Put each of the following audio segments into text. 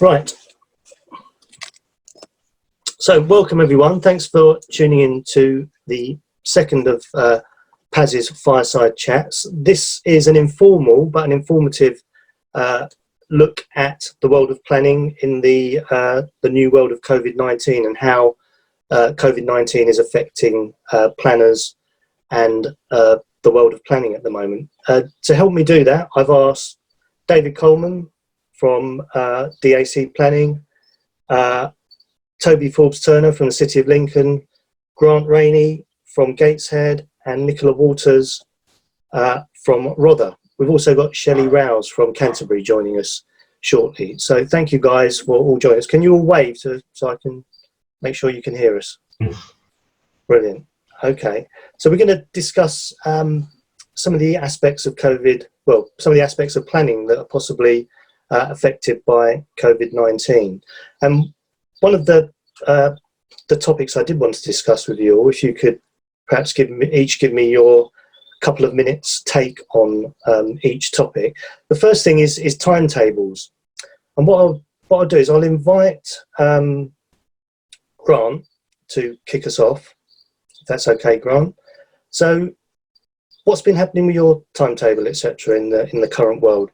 Right. So welcome everyone. Thanks for tuning in to the second of Paz's Fireside Chats. This is an informal but an informative look at the world of planning in the new world of COVID-19 and how COVID-19 is affecting planners and the world of planning at the moment. To help me do that, I've asked David Coleman from DAC Planning, Toby Forbes-Turner from the City of Lincoln, Grant Rainey from Gateshead, and Nicola Waters from Rother. We've also got Shelley Rouse from Canterbury joining us shortly. So thank you guys for all joining us. Can you all wave so I can make sure you can hear us? Brilliant. Okay. So we're going to discuss some of the aspects of COVID, well, some of the aspects of planning that are possibly affected by COVID-19. And one of the topics I did want to discuss with you all, if you could perhaps give me your couple of minutes take on each topic. The first thing is timetables. And what I'll do is I'll invite Grant to kick us off, if that's okay, Grant. So what's been happening with your timetable, etc., in the current world?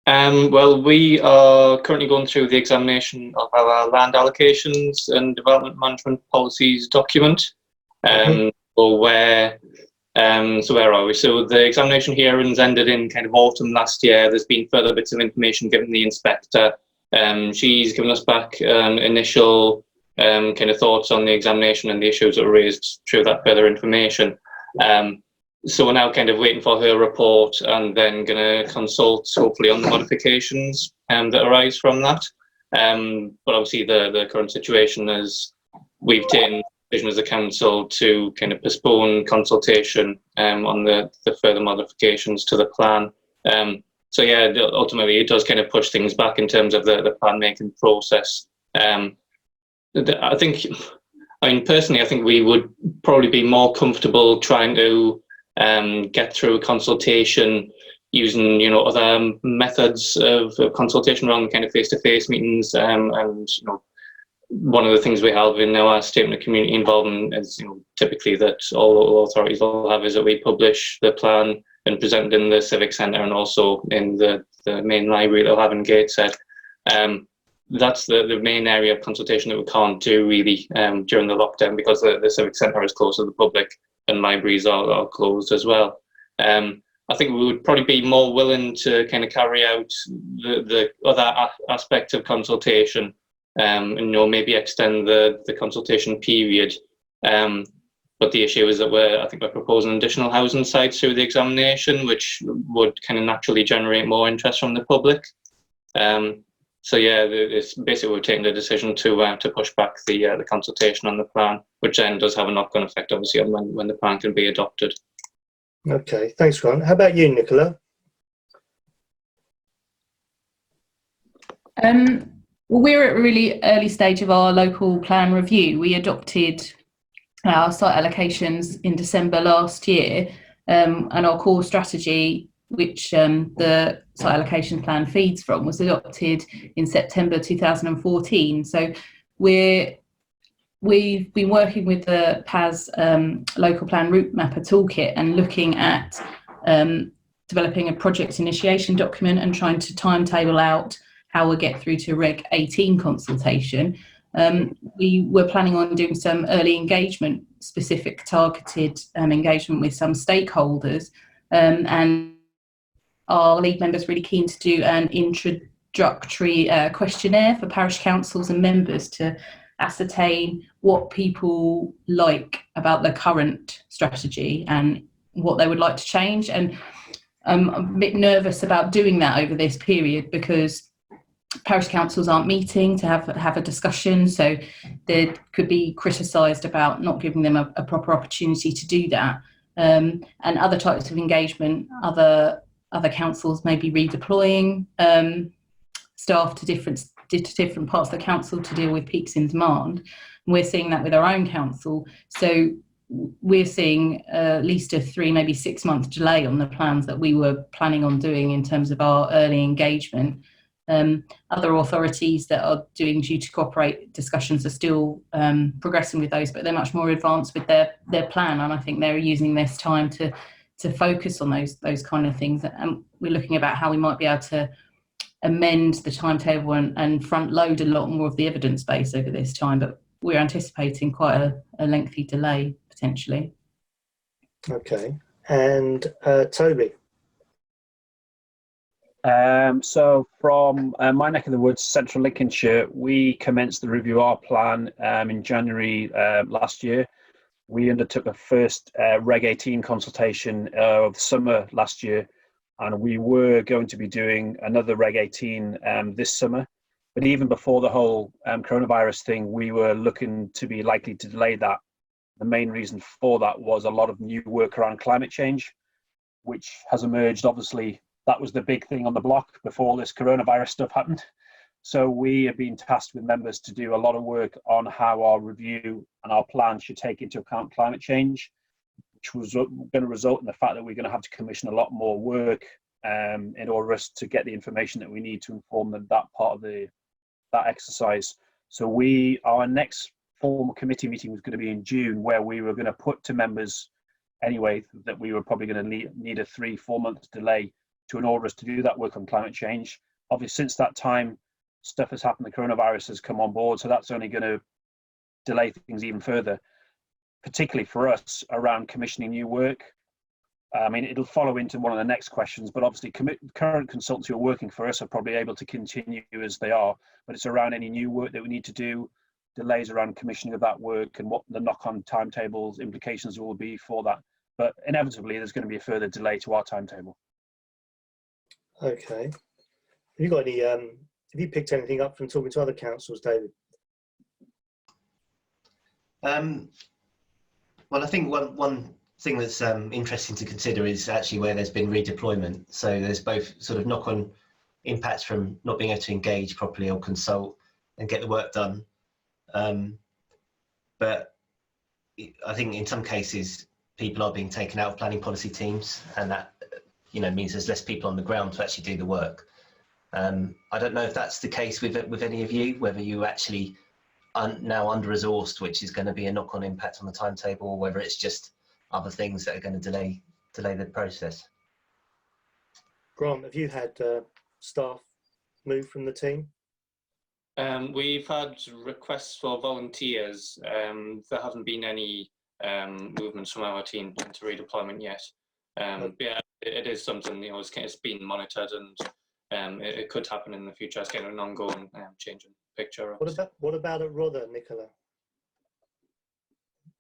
Well, we are currently going through the examination of our land allocations and development management policies document. So where are we? So the examination hearings ended in kind of autumn last year. There's been further bits of information given the inspector. She's given us back initial kind of thoughts on the examination and the issues that were raised through that further information. So we're now kind of waiting for her report and then going to consult hopefully on the modifications that arise from that. But obviously the current situation is we've taken decision as a council to kind of postpone consultation on the further modifications to the plan. So yeah, ultimately it does kind of push things back in terms of the plan making process. I mean, personally, I think we would probably be more comfortable trying to get through a consultation using, other methods of consultation rather than kind of face-to-face meetings. And, one of the things we have in our statement of community involvement is, typically that all authorities will have is that we publish the plan and present it in the Civic Centre and also in the main library they'll have in Gateshead. That's the main area of consultation that we can't do really during the lockdown because the Civic Centre is closed to the public and libraries are closed as well. I think we would probably be more willing to kind of carry out the other aspects of consultation and maybe extend the consultation period. But the issue is that I think we're proposing additional housing sites through the examination, which would kind of naturally generate more interest from the public. So yeah, it's basically we're taking the decision to push back the consultation on the plan, which then does have a knock-on effect, obviously, on when the plan can be adopted. Okay, thanks, Grant. How about you, Nicola? Well, we're at a really early stage of our local plan review. We adopted our site allocations in December last year, and our core strategy, which the site allocation plan feeds from, was adopted in September 2014. So we've been working with the PAS local plan route mapper toolkit and looking at developing a project initiation document and trying to timetable out how we'll get through to Reg 18 consultation. We were planning on doing some early engagement, specific targeted engagement with some stakeholders, and our lead member's really keen to do an introductory questionnaire for parish councils and members to ascertain what people like about the current strategy and what they would like to change. And I'm a bit nervous about doing that over this period because parish councils aren't meeting to have a discussion, so they could be criticised about not giving them a proper opportunity to do that. And other types of engagement, other councils may be redeploying staff to different parts of the council to deal with peaks in demand. And we're seeing that with our own council. So we're seeing at least a 3, maybe 6 month delay on the plans that we were planning on doing in terms of our early engagement. Other authorities that are doing due to cooperate discussions are still progressing with those, but they're much more advanced with their plan, and I think they're using this time to focus on those kind of things. And we're looking about how we might be able to amend the timetable and front load a lot more of the evidence base over this time, but we're anticipating quite a lengthy delay potentially. Okay, and Toby. So from my neck of the woods, Central Lincolnshire, we commenced the Review Our Plan in January last year. We undertook a first Reg 18 consultation of the summer last year, and we were going to be doing another Reg 18 this summer. But even before the whole coronavirus thing, we were looking to be likely to delay that. The main reason for that was a lot of new work around climate change, which has emerged. Obviously, that was the big thing on the block before this coronavirus stuff happened. So we have been tasked with members to do a lot of work on how our review and our plan should take into account climate change, which was going to result in the fact that we're going to have to commission a lot more work in order for us to get the information that we need to inform that part of that exercise. So our next formal committee meeting was going to be in June, where we were going to put to members anyway that we were probably going to need a 3-4 month delay in order to do that work on climate change. Obviously, since that time, stuff has happened, the coronavirus has come on board, so that's only going to delay things even further, particularly for us around commissioning new work. I mean, it'll follow into one of the next questions, but obviously current consultants who are working for us are probably able to continue as they are, but it's around any new work that we need to do, delays around commissioning of that work and what the knock-on timetables implications will be for that. But inevitably, there's going to be a further delay to our timetable. Okay. Have you got any? Have you picked anything up from talking to other councils, David? Well, I think one thing that's interesting to consider is actually where there's been redeployment. So there's both sort of knock-on impacts from not being able to engage properly or consult and get the work done. But I think in some cases, people are being taken out of planning policy teams, and that means there's less people on the ground to actually do the work. I don't know if that's the case with any of you, whether you actually are now under-resourced, which is going to be a knock-on impact on the timetable, or whether it's just other things that are going to delay the process. Grant, have you had staff move from the team? We've had requests for volunteers. There haven't been any movements from our team into redeployment yet. But yeah, it is something, it's been monitored, and it could happen in the future. It's getting an ongoing changing picture. What about at Rother, Nicola?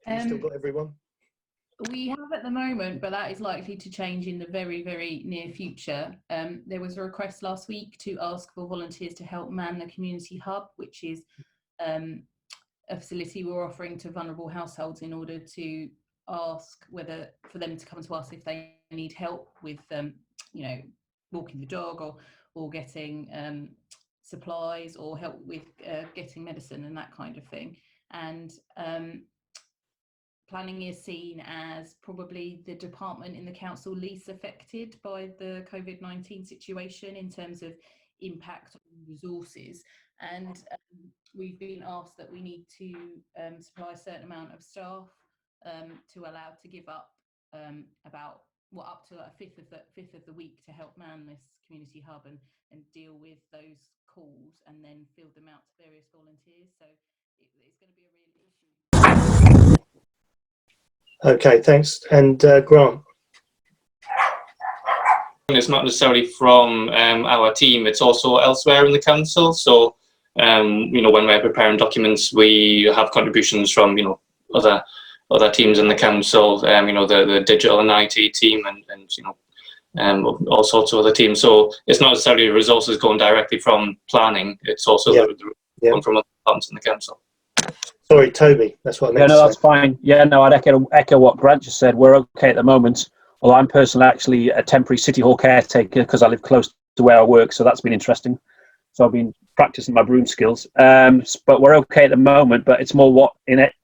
Have you still got everyone? We have at the moment, but that is likely to change in the very, very near future. There was a request last week to ask for volunteers to help man the community hub, which is a facility we're offering to vulnerable households in order to ask whether for them to come to us if they need help with walking the dog or getting supplies, or help with getting medicine and that kind of thing. And planning is seen as probably the department in the council least affected by the COVID-19 situation in terms of impact on resources. And we've been asked that we need to supply a certain amount of staff to allow to give up about up to a fifth of the week to help man this community hub and deal with those calls and then field them out to various volunteers. So it's going to be a real issue. Okay, thanks. And Grant? It's not necessarily from our team, it's also elsewhere in the council. So, when we're preparing documents, we have contributions from, other teams in the council, the digital and IT team and all sorts of other teams. So it's not necessarily resources going directly from planning, it's also one from other departments in the council. Sorry, Toby, that's what I meant to no, say. that's fine. Yeah, no, I'd echo what Grant just said. We're okay at the moment. Well, I'm personally actually a temporary City Hall caretaker because I live close to where I work, so that's been interesting. So I've been practicing my broom skills. But we're okay at the moment, but it's more what in it,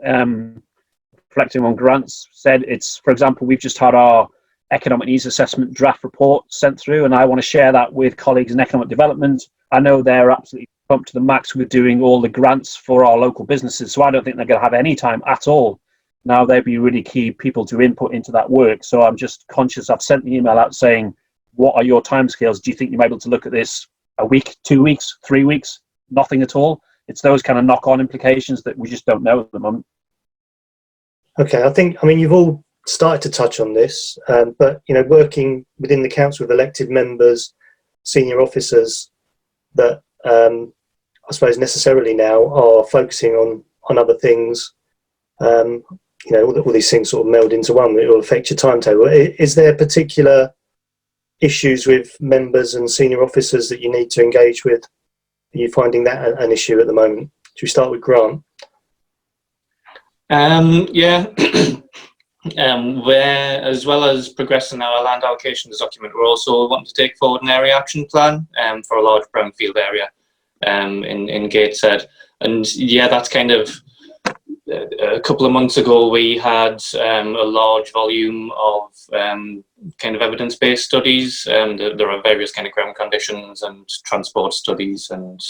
reflecting on Grant's said, it's, for example, we've just had our economic needs assessment draft report sent through, and I want to share that with colleagues in economic development. I know they're absolutely pumped to the max with doing all the grants for our local businesses, so I don't think they're going to have any time at all. Now they'd be really key people to input into that work. So I'm just conscious, I've sent the email out saying, what are your timescales? Do you think you might be able to look at this a week, 2 weeks, 3 weeks, nothing at all? It's those kind of knock-on implications that we just don't know at the moment. Okay, I mean, you've all started to touch on this, but, working within the council with elected members, senior officers that I suppose necessarily now are focusing on other things, all these things sort of meld into one. It will affect your timetable. Is there particular issues with members and senior officers that you need to engage with? Are you finding that an issue at the moment? Should we start with Grant? Yeah. Where, as well as progressing our land allocations document, we're also wanting to take forward an area action plan for a large brownfield area in Gateshead. And yeah, that's kind of a couple of months ago we had a large volume of kind of evidence-based studies. There are various kind of ground conditions and transport studies and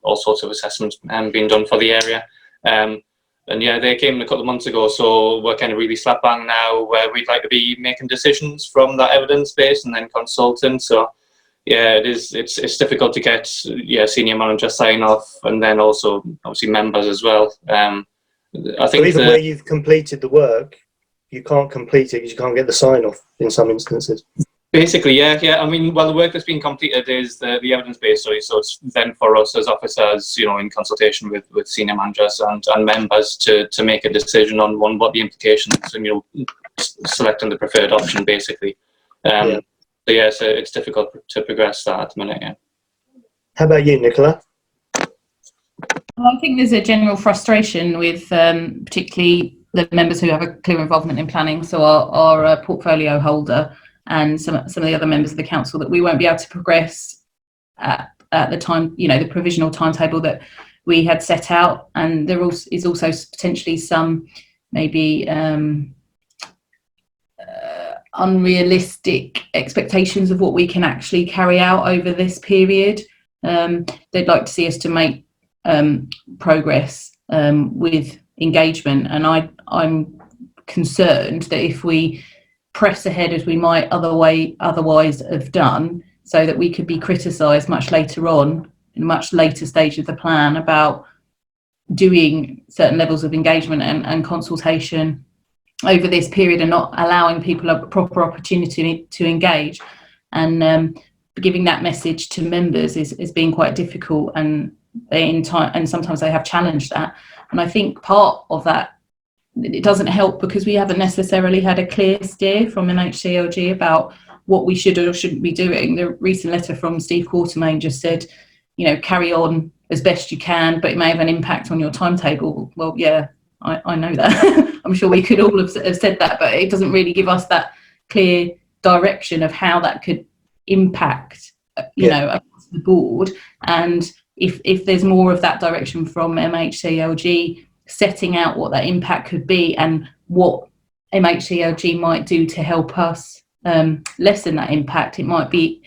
all sorts of assessments being done for the area. And yeah, they came a couple of months ago, so we're kind of really slap bang now where we'd like to be making decisions from that evidence base and then consulting. So yeah, it's difficult to get senior manager sign off, and then also obviously members as well. I think so even where you've completed the work, you can't complete it because you can't get the sign off in some instances. Basically, yeah. I mean, well, the work that's been completed is the evidence-based study, so it's then for us as officers, in consultation with senior managers and members to make a decision on what the implications and selecting the preferred option, basically. So it's difficult to progress that at the minute. Yeah. How about you, Nicola? I think there's a general frustration with particularly the members who have a clear involvement in planning, so our portfolio holder and some of the other members of the council, that we won't be able to progress at the time, the provisional timetable that we had set out. And there is also potentially some maybe unrealistic expectations of what we can actually carry out over this period. They'd like to see us to make progress with engagement, and I'm concerned that if we press ahead as we might otherwise have done, so that we could be criticised much later on in a much later stage of the plan about doing certain levels of engagement and consultation over this period and not allowing people a proper opportunity to engage, and giving that message to members is being quite difficult, and sometimes they have challenged that. And I think part of that, it doesn't help because we haven't necessarily had a clear steer from MHCLG about what we should or shouldn't be doing. The recent letter from Steve Quartermain just said, carry on as best you can, but it may have an impact on your timetable. Well, yeah, I know that. I'm sure we could all have said that, but it doesn't really give us that clear direction of how that could impact, across the board. And if there's more of that direction from MHCLG, setting out what that impact could be and what MHCLG might do to help us lessen that impact, it might be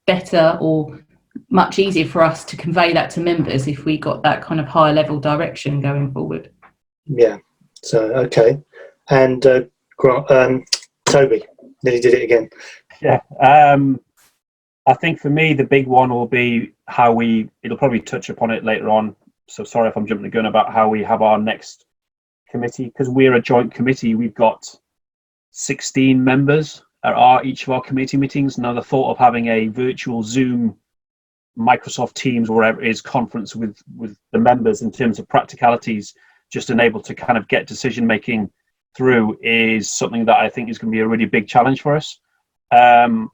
better or much easier for us to convey that to members if we got that kind of higher level direction going forward. Yeah, so okay. And Toby, nearly did it again. Yeah, I think for me the big one will be how it'll probably touch upon it later on, so sorry if I'm jumping the gun, about how we have our next committee, because we're a joint committee. We've got 16 members at each of our committee meetings. Now the thought of having a virtual Zoom, Microsoft Teams, or whatever it is, conference with the members in terms of practicalities, just enable to kind of get decision making through, is something that I think is going to be a really big challenge for us. And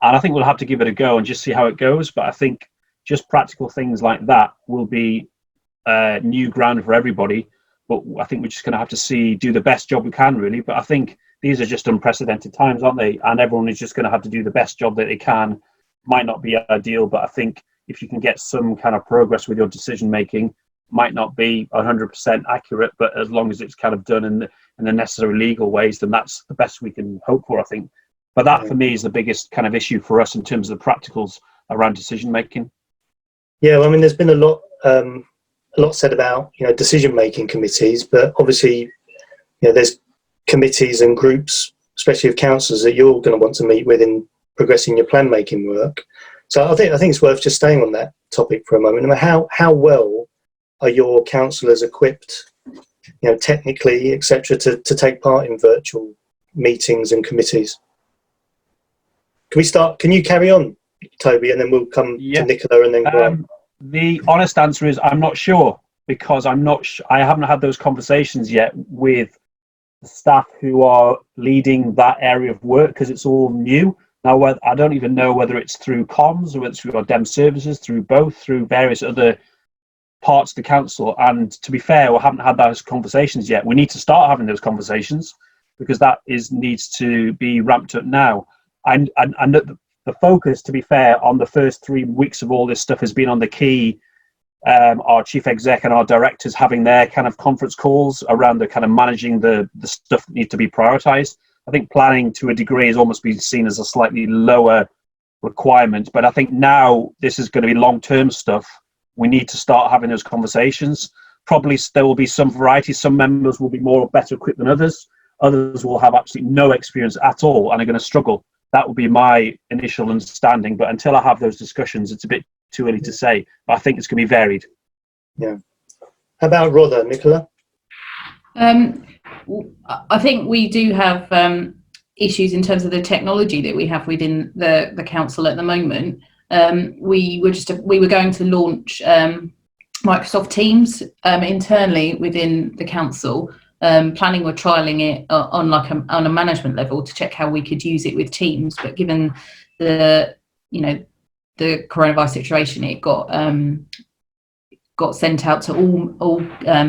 I think we'll have to give it a go and just see how it goes. But I think just practical things like that will be new ground for everybody. But I think we're just going to have to do the best job we can, really. But I think these are just unprecedented times, aren't they? And everyone is just going to have to do the best job that they can. Might not be ideal, but I think if you can get some kind of progress with your decision making, might not be 100% accurate, but as long as it's kind of done in in the necessary legal ways, then that's the best we can hope for, I think. But that for me is the biggest kind of issue for us in terms of the practicals around decision making. Yeah, well, I mean, there's been a lot said about decision making committees, but obviously there's committees and groups, especially of councillors, that you're going to want to meet with in progressing your plan making work. So I think it's worth just staying on that topic for a moment. I mean, how well are your councillors equipped, technically, etc., to take part in virtual meetings and committees? Can you carry on, Toby, and then we'll come to Nicola and then Grant? The honest answer is I'm not sure, because I haven't had those conversations yet with the staff who are leading that area of work, because it's all new. Now, I don't even know whether it's through comms or whether it's through our DEM services, through both, through various other parts of the council. And to be fair, we haven't had those conversations yet. We need to start having those conversations, because that needs to be ramped up now. And the focus, to be fair, on the first 3 weeks of all this stuff has been on the key, our chief exec and our directors having their kind of conference calls around the kind of managing the stuff that needs to be prioritized. I think planning to a degree is almost be seen as a slightly lower requirement, but I think now this is going to be long-term stuff. We need to start having those conversations. Probably there will be some variety. Some members will be better equipped than others. Others will have absolutely no experience at all and are going to struggle. That would be my initial understanding, but until I have those discussions, it's a bit too early to say. But I think it's going to be varied. Yeah. How about Rother, Nicola? I think we do have issues in terms of the technology that we have within the council at the moment. We were going to launch Microsoft Teams internally within the council. Planning were trialling it on a management level to check how we could use it with Teams, but given the coronavirus situation, it got sent out to all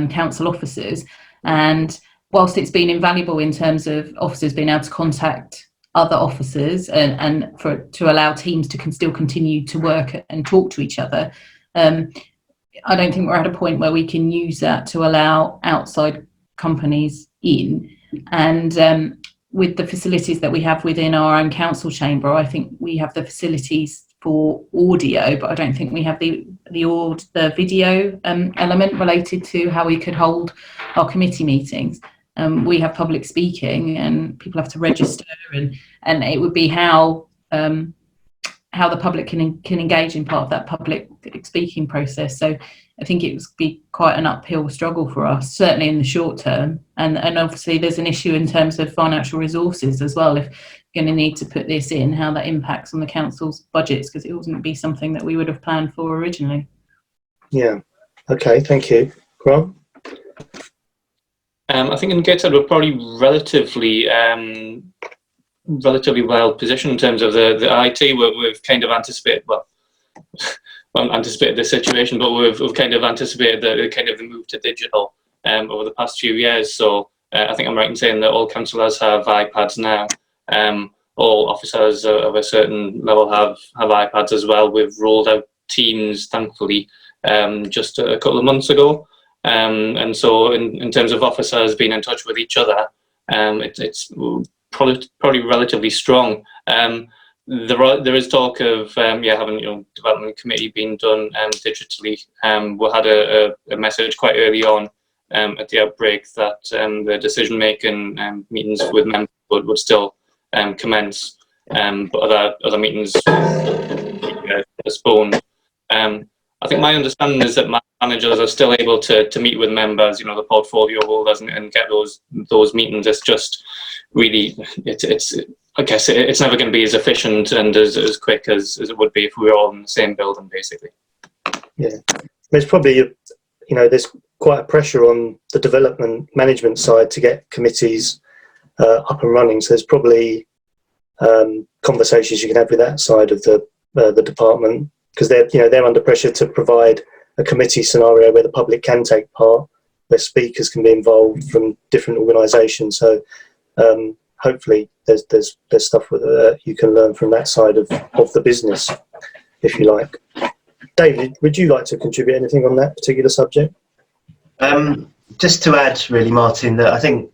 council officers. And whilst it's been invaluable in terms of officers being able to contact other officers and to allow teams to still continue to work and talk to each other, I don't think we're at a point where we can use that to allow outside companies in. And with the facilities that we have within our own council chamber, I think we have the facilities for audio, but I don't think we have the video element related to how we could hold our committee meetings. We have public speaking, and people have to register, and it would be how the public can engage in part of that public speaking process. So I think it would be quite an uphill struggle for us, certainly in the short term. And obviously there's an issue in terms of financial resources as well. If you're going to need to put this in, how that impacts on the council's budgets, because it wouldn't be something that we would have planned for originally. Yeah. Okay, thank you. Grant? I think in Gateshead we're probably relatively well positioned in terms of the IT. We've kind of anticipated, anticipated the situation, but we've kind of anticipated the move to digital over the past few years. So I think I'm right in saying that all councillors have iPads now. All officers of a certain level have iPads as well. We've rolled out Teams, thankfully, just a couple of months ago. And so in terms of officers being in touch with each other, it's probably relatively strong. There is talk of having development committee being done digitally. We had a message quite early on at the outbreak that the decision making meetings with members would still commence, but other meetings postponed. I think my understanding is that managers are still able to meet with members, the portfolio holders, and get those meetings. It's just really, I guess it's never going to be as efficient and as quick as it would be if we were all in the same building, basically. Yeah, there's probably there's quite a pressure on the development management side to get committees up and running. So there's probably conversations you can have with that side of the department, because they're under pressure to provide a committee scenario where the public can take part, where speakers can be involved from different organisations. So hopefully there's stuff you can learn from that side of the business, if you like. David, would you like to contribute anything on that particular subject? Just to add, really, Martin, that I think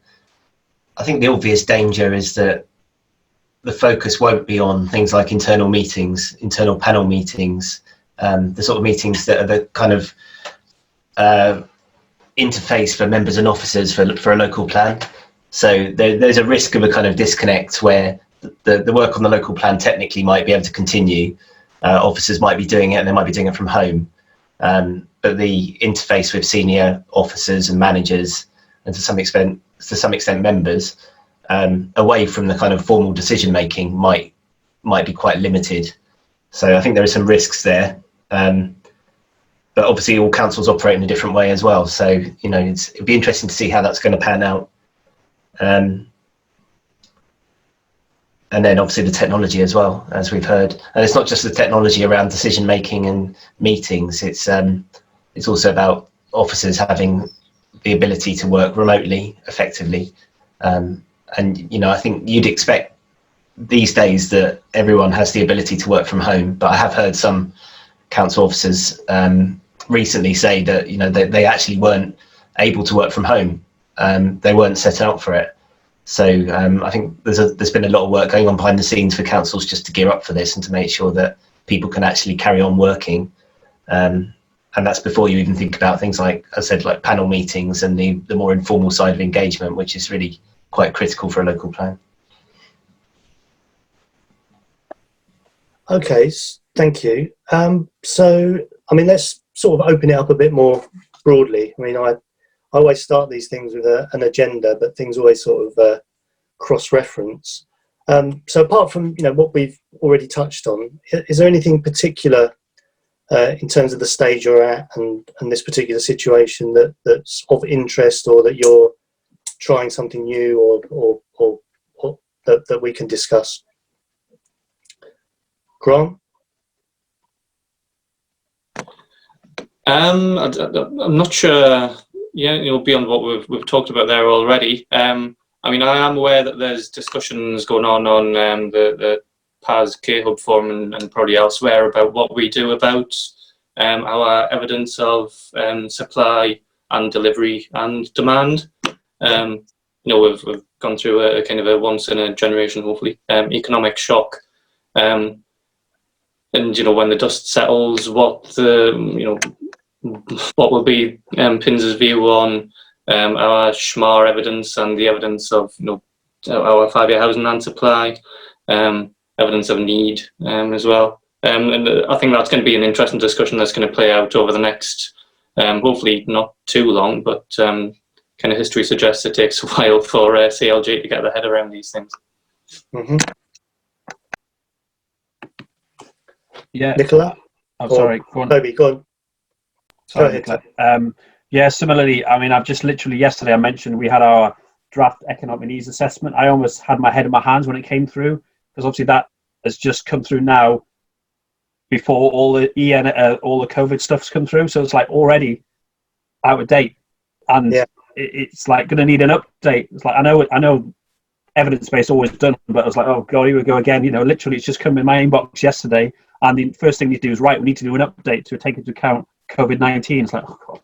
I think the obvious danger is that the focus won't be on things like internal meetings, internal panel meetings, the sort of meetings that are the kind of interface for members and officers for a local plan. So there's a risk of a kind of disconnect where the work on the local plan technically might be able to continue. Officers might be doing it and they might be doing it from home. But the interface with senior officers and managers, and to some extent members, away from the kind of formal decision making might be quite limited. So I think there are some risks there. But obviously all councils operate in a different way as well. So, you know, it'd be interesting to see how that's going to pan out. And then obviously the technology as well, as we've heard. And it's not just the technology around decision making and meetings. It's also about officers having the ability to work remotely effectively. And, you know, I think you'd expect these days that everyone has the ability to work from home, but I have heard some council officers recently say that, you know, they actually weren't able to work from home. They weren't set out for it. So I think there's been a lot of work going on behind the scenes for councils just to gear up for this and to make sure that people can actually carry on working. And that's before you even think about things like, I said, like panel meetings and the more informal side of engagement, which is really quite critical for a local plan. Okay, thank you. So, I mean, let's sort of open it up a bit more broadly. I mean, I always start these things with an agenda, but things always sort of cross-reference. So apart from, you know, what we've already touched on, is there anything particular in terms of the stage you're at and this particular situation that's of interest, or that you're trying something new, or that we can discuss? Grant? I'm not sure. Yeah, you know, beyond what we've talked about there already. I mean, I am aware that there's discussions going on the PAS K-Hub forum and probably elsewhere about what we do about our evidence of supply and delivery and demand. You know, we've gone through a kind of a once in a generation, hopefully, economic shock. And, you know, when the dust settles, what will be PINS's view on our SHMAR evidence and the evidence of, you know, our 5-year housing land supply, evidence of need as well. And I think that's going to be an interesting discussion that's going to play out over the next, hopefully not too long, but kind of history suggests it takes a while for CLG to get their head around these things. Mm-hmm. Yeah. Nicola? I'm sorry. Go on. Toby, go on. Sorry, Go ahead. Yeah, similarly, I mean, I've just literally yesterday I mentioned we had our draft economic needs assessment. I almost had my head in my hands when it came through, because obviously that has just come through now before all the all the COVID stuff's come through. So it's like already out of date, and yeah. It's like going to need an update. It's like I know evidence-based always done, but I was like, oh god, here we go again. You know, literally it's just come in my inbox yesterday, and the first thing you do is right, we need to do an update to take into account COVID-19. It's like, oh god.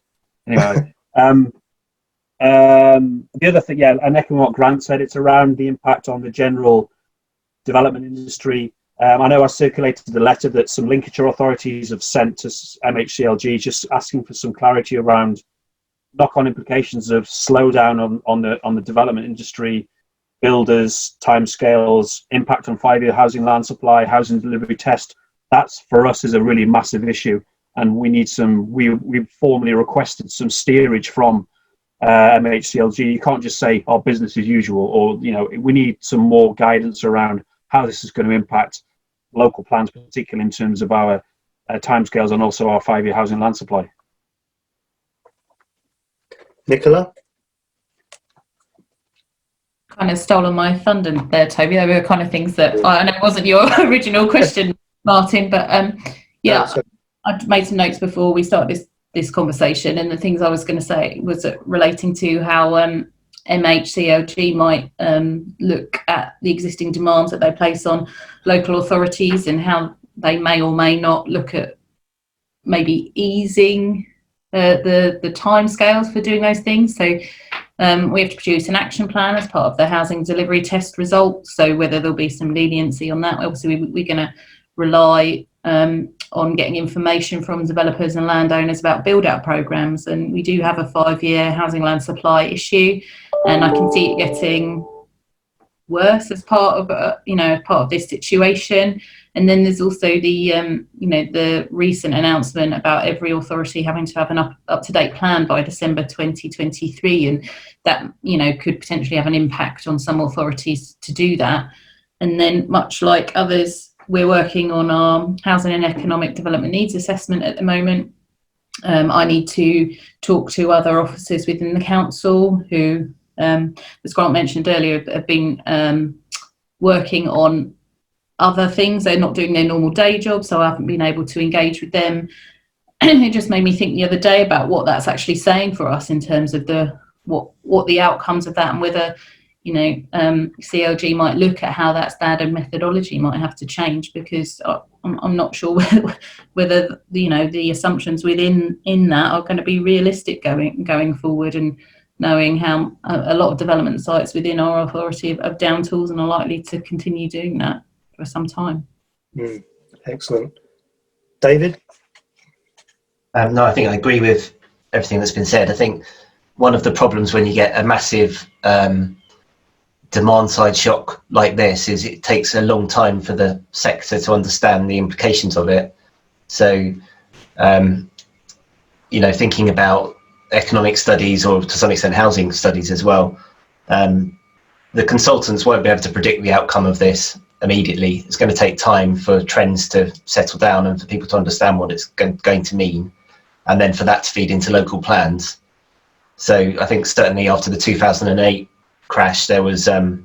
Anyway, the other thing, yeah, and echoing what Grant said, it's around the impact on the general development industry. I know I circulated the letter that some Lincolnshire authorities have sent to MHCLG, just asking for some clarity around knock-on implications of slowdown on the development industry, builders, timescales, impact on 5-year housing land supply, housing delivery test. That's for us is a really massive issue, and we need some. We've formally requested some steerage from MHCLG. You can't just say, "Oh, business as usual," or you know, we need some more guidance around how this is going to impact local plans, particularly in terms of our timescales and also our 5-year housing land supply. Nicola? Kind of stolen my thunder there, Toby. They were kind of things that I know wasn't your original question, Martin, but yeah, I'd made some notes before we started this conversation, and the things I was going to say was relating to how MHCLG might look at the existing demands that they place on local authorities and how they may or may not look at maybe easing the timescales for doing those things. So We have to produce an action plan as part of the housing delivery test results. So whether there'll be some leniency on that, obviously we're going to rely on getting information from developers and landowners about build-out programmes. And we do have a 5-year housing land supply issue, and I can see it getting worse as part of part of this situation. And then there's also the the recent announcement about every authority having to have an up-to-date plan by December 2023, and that could potentially have an impact on some authorities to do that. And then, much like others, we're working on our housing and economic development needs assessment at the moment. I need to talk to other officers within the council who, as Grant mentioned earlier, have been working on other things. They're not doing their normal day job, so I haven't been able to engage with them. It just made me think the other day about what that's actually saying for us in terms of what the outcomes of that, and whether CLG might look at how that standard methodology might have to change, because I'm not sure whether the assumptions within that are going to be realistic going forward, and knowing how a lot of development sites within our authority have down tools and are likely to continue doing that for some time. Excellent. David? No, I think I agree with everything that's been said. I think one of the problems when you get a massive demand side shock like this is it takes a long time for the sector to understand the implications of it. So, thinking about economic studies, or to some extent housing studies as well, the consultants won't be able to predict the outcome of this immediately. It's going to take time for trends to settle down and for people to understand what it's going to mean, and then for that to feed into local plans. So I think certainly after the 2008 crash, there was there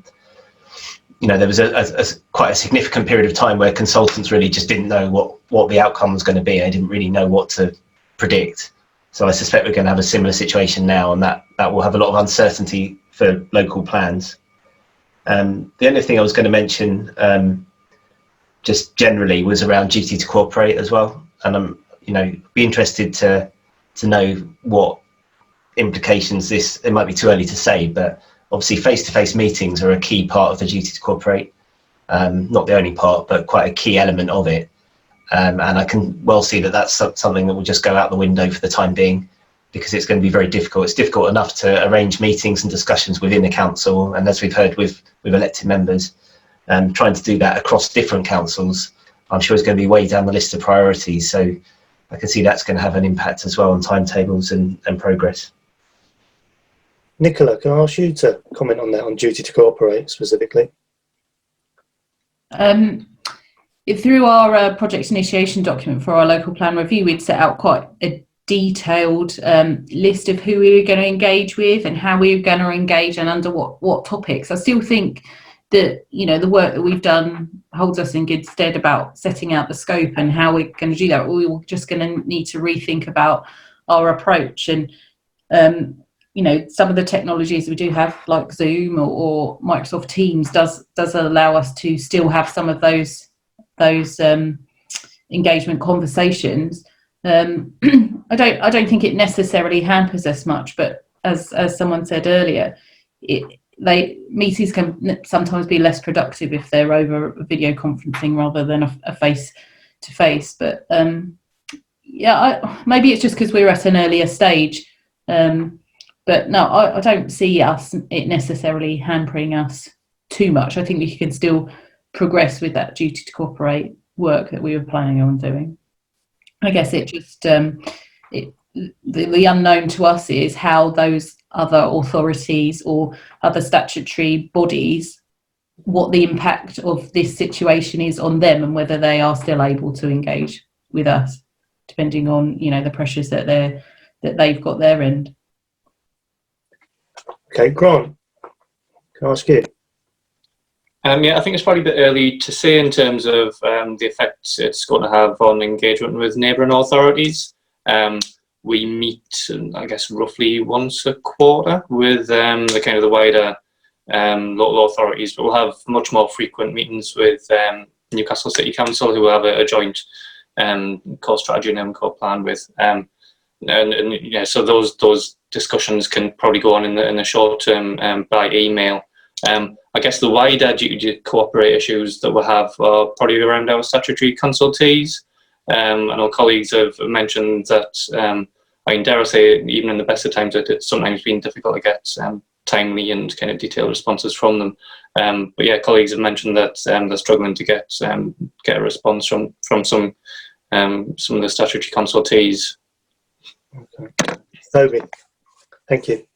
was a quite a significant period of time where consultants really just didn't know what the outcome was going to be. They didn't really know what to predict. So I suspect we're going to have a similar situation now, and that will have a lot of uncertainty for local plans. The only thing I was going to mention just generally was around duty to cooperate as well, and I'm be interested to know what implications this. It might be too early to say, but obviously face-to-face meetings are a key part of the duty to cooperate. Not the only part, but quite a key element of it. And I can well see that that's something that will just go out the window for the time being, because it's going to be very difficult. It's difficult enough to arrange meetings and discussions within the council, and as we've heard with elected members, trying to do that across different councils, I'm sure is going to be way down the list of priorities. So I can see that's going to have an impact as well on timetables and progress. Nicola, can I ask you to comment on that, on duty to cooperate specifically? Through our project initiation document for our local plan review, we'd set out quite a detailed list of who we were going to engage with and how we were going to engage and under what topics. I still think that the work that we've done holds us in good stead about setting out the scope and how we're going to do that. We're just going to need to rethink about our approach, and some of the technologies we do have, like Zoom or Microsoft Teams, does allow us to still have some of those engagement conversations. I don't think it necessarily hampers us much, but as someone said earlier, meetings can sometimes be less productive if they're over video conferencing rather than a face to face. But maybe it's just because we're at an earlier stage. But no, I don't see it necessarily hampering us too much. I think we can still progress with that duty to cooperate work that we were planning on doing. I guess it just the unknown to us is how those other authorities or other statutory bodies, what the impact of this situation is on them, and whether they are still able to engage with us, depending on the pressures that they've got their end. Okay, Grant, can I ask you? I think it's probably a bit early to say in terms of the effects it's going to have on engagement with neighbouring authorities. We meet, I guess, roughly once a quarter with the wider local authorities, but we'll have much more frequent meetings with Newcastle City Council, who have a joint core strategy and core plan with. So those discussions can probably go on in the short term by email. I guess the wider duty to cooperate issues that we'll have are probably around our statutory consultees. I know colleagues have mentioned that, I mean, dare I say, even in the best of times, it's sometimes been difficult to get timely and kind of detailed responses from them. But yeah, colleagues have mentioned that they're struggling to get a response from some of the statutory consultees. Okay. Toby, thank you.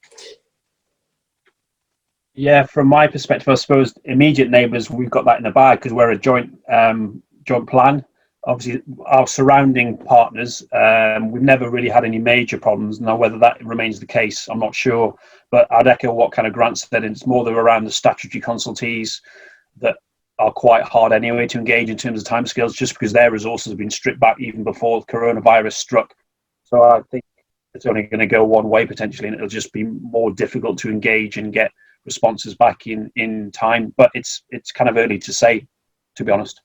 Yeah, from my perspective, I suppose immediate neighbours, we've got that in the bag because we're a joint plan. Obviously, our surrounding partners, we've never really had any major problems. Now, whether that remains the case, I'm not sure. But I'd echo what kind of Grant said. It's more around the statutory consultees that are quite hard anyway to engage in terms of timescales, just because their resources have been stripped back even before coronavirus struck. So I think it's only going to go one way potentially, and it'll just be more difficult to engage and get responses back in time. But it's kind of early to say, to be honest.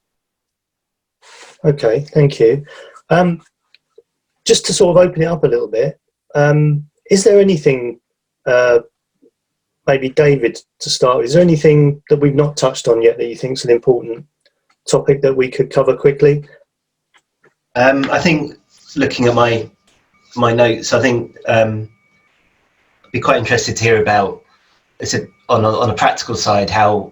Okay, thank you. Just to sort of open it up a little bit, is there anything, maybe David to start with, is there anything that we've not touched on yet that you think is an important topic that we could cover quickly? I think looking at my notes, I think I'd be quite interested to hear about, on a practical side, how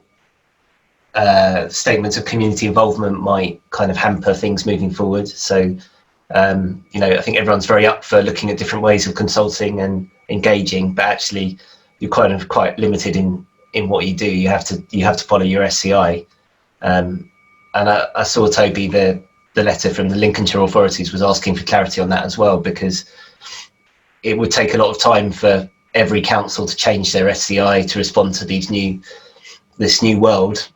statements of community involvement might kind of hamper things moving forward. So, I think everyone's very up for looking at different ways of consulting and engaging, but actually you're quite limited in what you do. You have to follow your SCI. And I saw, Toby, the letter from the Lincolnshire authorities was asking for clarity on that as well, because it would take a lot of time for every council to change their SCI to respond to this new world.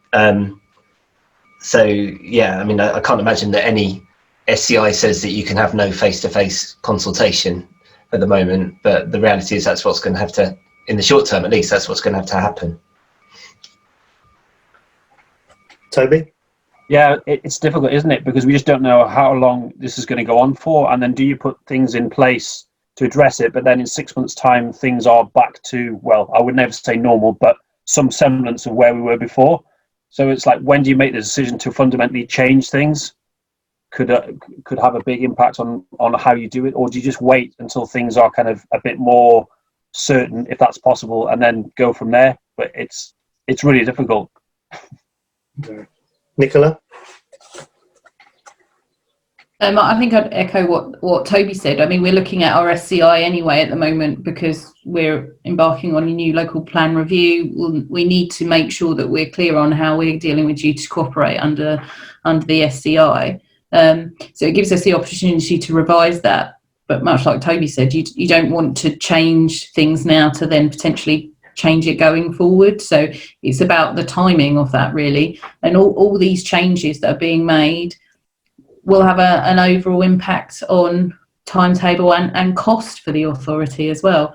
So yeah, I mean, I can't imagine that any SCI says that you can have no face-to-face consultation at the moment, but the reality is that's what's going to have to, in the short term at least, that's what's going to have to happen. Toby? Yeah, it's difficult, isn't it? Because we just don't know how long this is going to go on for, and then do you put things in place to address it, but then in 6 months' time things are back to, well, I would never say normal, but some semblance of where we were before. So it's like, when do you make the decision to fundamentally change things? Could have a big impact on how you do it, or do you just wait until things are kind of a bit more certain, if that's possible, and then go from there? But it's really difficult. Nicola? I think I'd echo what Toby said. I mean, we're looking at our SCI anyway at the moment because we're embarking on a new local plan review. We need to make sure that we're clear on how we're dealing with duty to cooperate under the SCI. So it gives us the opportunity to revise that. But much like Toby said, you don't want to change things now to then potentially change it going forward. So it's about the timing of that, really. And all these changes that are being made will have an overall impact on timetable and cost for the authority as well,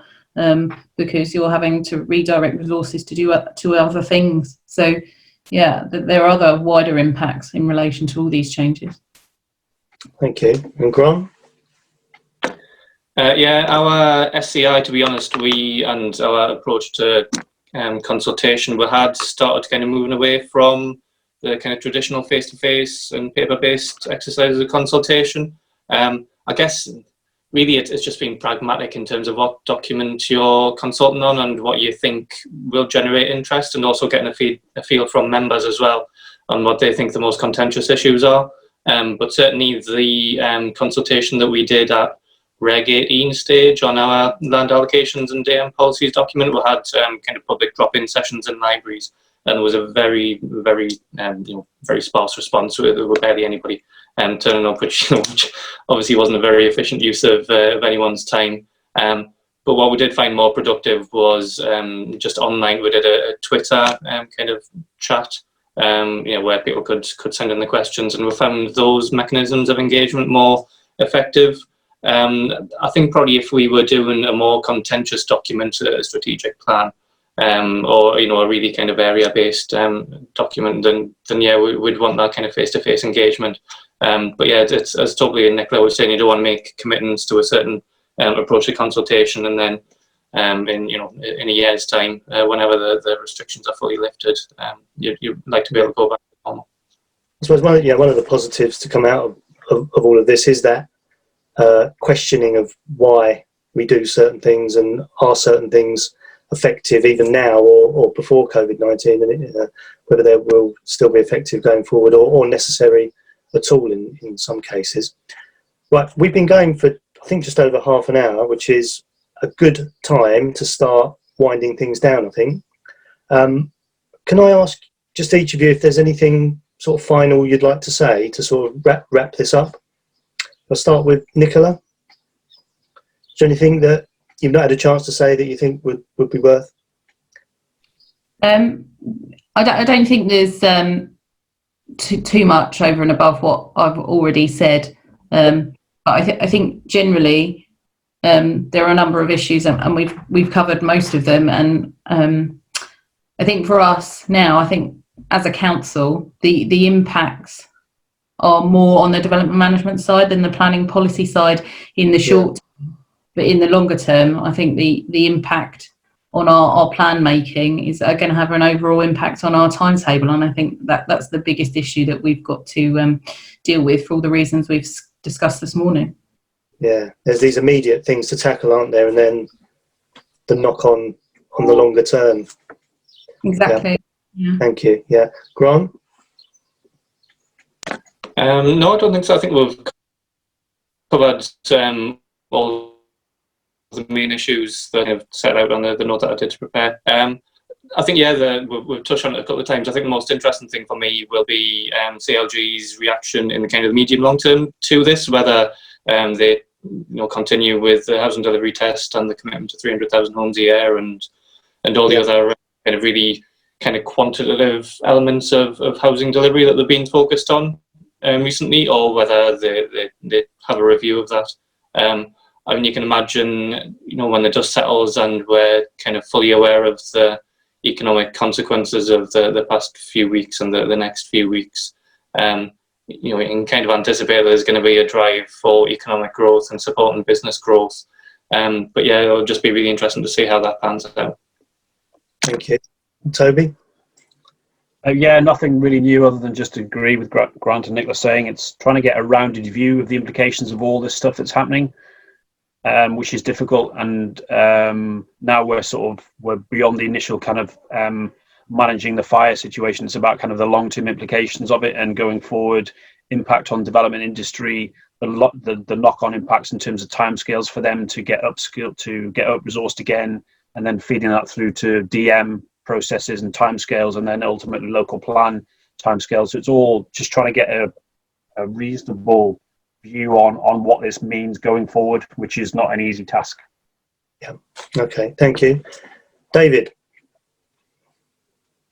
because you're having to redirect resources to other things. So yeah, there are other wider impacts in relation to all these changes. Thank you. And Grant? Yeah, our SCI, to be honest, and our approach to consultation, we had started kind of moving away from the kind of traditional face-to-face and paper-based exercises of consultation. I guess really it's just being pragmatic in terms of what document you're consulting on and what you think will generate interest, and also getting a feel from members as well on what they think the most contentious issues are. But certainly the consultation that we did at Reg 18 stage on our land allocations and DM policies document, we had kind of public drop-in sessions in libraries, and there was a very, very, very sparse response. There were barely anybody turning up, which obviously wasn't a very efficient use of anyone's time. But what we did find more productive was just online. We did a Twitter kind of chat, where people could send in the questions, and we found those mechanisms of engagement more effective. I think probably if we were doing a more contentious document, a strategic plan, or a really kind of area-based document, then yeah, we'd want that kind of face-to-face engagement. But yeah, it's, as Toby and Nicola were saying, you don't want to make commitments to a certain approach to consultation and then in a year's time, whenever the restrictions are fully lifted. You'd like to be able to go back to normal. I suppose one of the positives to come out of all of this is that questioning of why we do certain things, and are certain things effective even now or before COVID-19, and whether they will still be effective going forward or necessary at all in some cases. Right, we've been going for, I think, just over half an hour, which is a good time to start winding things down, I think. Can I ask just each of you if there's anything sort of final you'd like to say to sort of wrap this up? I'll start with Nicola. Is there anything that you've not had a chance to say that you think would be worth? I don't think there's too much over and above what I've already said. But I think generally there are a number of issues, and we've covered most of them. And I think for us now, I think as a council, the impacts are more on the development management side than the planning policy side in the short term. But in the longer term, I think the impact on our plan making is going to have an overall impact on our timetable, and I think that's the biggest issue that we've got to deal with for all the reasons we've discussed this morning. Yeah, there's these immediate things to tackle, aren't there, and then the knock on the longer term. Exactly. Yeah. Thank you. Yeah, Grant? No, I don't think so. I think we've covered all the main issues that I've set out on the note that I did to prepare. I think, we've touched on it a couple of times. I think the most interesting thing for me will be CLG's reaction in the kind of the medium long term to this, whether they continue with the housing delivery test and the commitment to 300,000 homes a year and all the other kind of really kind of quantitative elements of housing delivery that they've been focused on recently, or whether they have a review of that. I mean, you can imagine, when the dust settles and we're kind of fully aware of the economic consequences of the past few weeks and the next few weeks, you can kind of anticipate there's going to be a drive for economic growth and supporting business growth. But yeah, it'll just be really interesting to see how that pans out. Thank you. Toby? Nothing really new other than just to agree with Grant and Nicola saying. It's trying to get a rounded view of the implications of all this stuff that's happening, which is difficult. And now we're beyond the initial kind of managing the fire situation. It's about kind of the long-term implications of it, and going forward, impact on development industry, the knock-on impacts in terms of timescales for them to get upskilled, to get up resourced again, and then feeding that through to DM processes and timescales, and then ultimately local plan timescales. So it's all just trying to get a reasonable view on what this means going forward, which is not an easy task. Yeah. Okay. Thank you, David.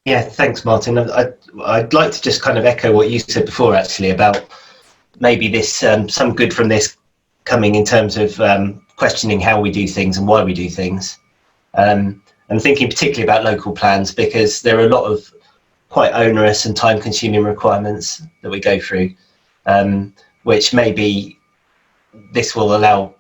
Yeah. Thanks, Martin. I'd like to just kind of echo what you said before, actually, about maybe this some good from this coming in terms of questioning how we do things and why we do things. And thinking particularly about local plans, because there are a lot of quite onerous and time-consuming requirements that we go through, which maybe this will allow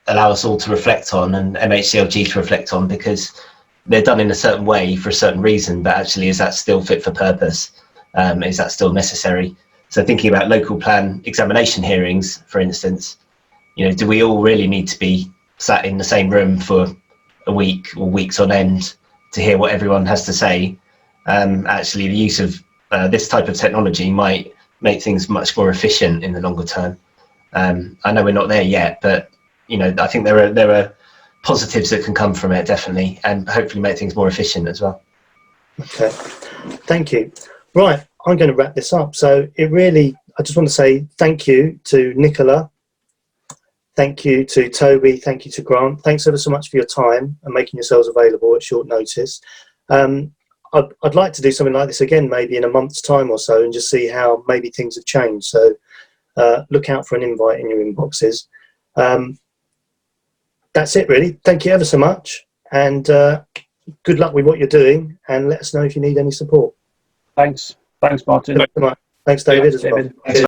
us all to reflect on, and MHCLG to reflect on, because they're done in a certain way for a certain reason, but actually, is that still fit for purpose? Is that still necessary? So thinking about local plan examination hearings, for instance, do we all really need to be sat in the same room for a week or weeks on end to hear what everyone has to say? Actually, the use of this type of technology might make things much more efficient in the longer term. I know we're not there yet, but I think there are positives that can come from it, definitely, and hopefully make things more efficient as well. Okay, thank you. Right, I'm going to wrap this up. So I just want to say thank you to Nicola. Thank you to Toby, thank you to Grant. Thanks ever so much for your time and making yourselves available at short notice. I'd like to do something like this again, maybe in a month's time or so, and just see how maybe things have changed. So look out for an invite in your inboxes. That's it, really. Thank you ever so much, and good luck with what you're doing, and let us know if you need any support. Thanks, Martin. Thanks so much. Thanks, David, as well.